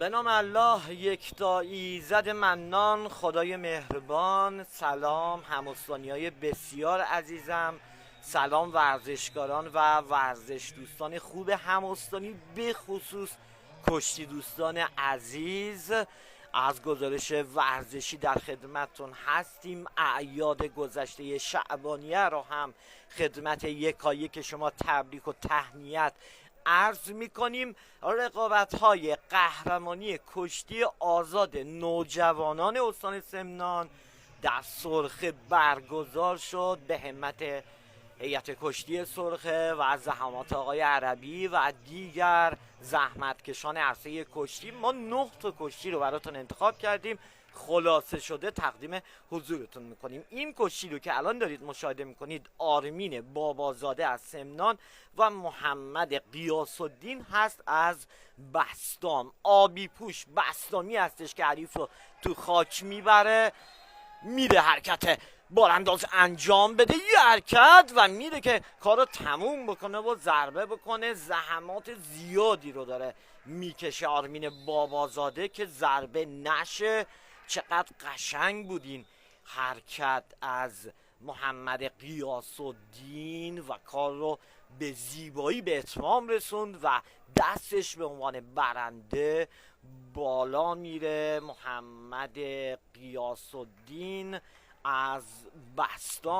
به نام الله یکتا ایزد منان، خدای مهربان. سلام هم‌استانی‌های بسیار عزیزم، سلام ورزشکاران و ورزش دوستان خوب هم‌استانی، به خصوص کشتی دوستان عزیز. از گزارش ورزشی در خدمتتون هستیم. اعیاد گذشته شعبانیه رو هم خدمت یکایک شما تبریک و تهنیت عرض میکنیم. رقابت‌های قهرمانی کشتی آزاد نوجوانان استان سمنان در سرخه برگزار شد به همت هیئت کشتی سرخه و زحمات آقای عربی و دیگر زحمتکشان عرصه کشتی. ما 9 تا کشتی رو براتون انتخاب کردیم، خلاصه شده تقدیم حضورتون میکنیم. این کشتی رو که الان دارید مشاهده میکنید آرمین بابازاده از سمنان و محمد غیاث الدین هست از بسطام. آبی پوش بسطامی هستش که حریف رو تو خاک میبره، میره حرکت بارانداز انجام بده، یه حرکت و میره که کارو تموم بکنه و ضربه بکنه. زحمات زیادی رو داره میکشه آرمین بابازاده که ضربه نشه. چقدر قشنگ بود این حرکت از محمد غیاث الدین و کار رو به زیبایی به اتمام رسوند و دستش به عنوان برنده بالا میره. محمد غیاث الدین از بسطام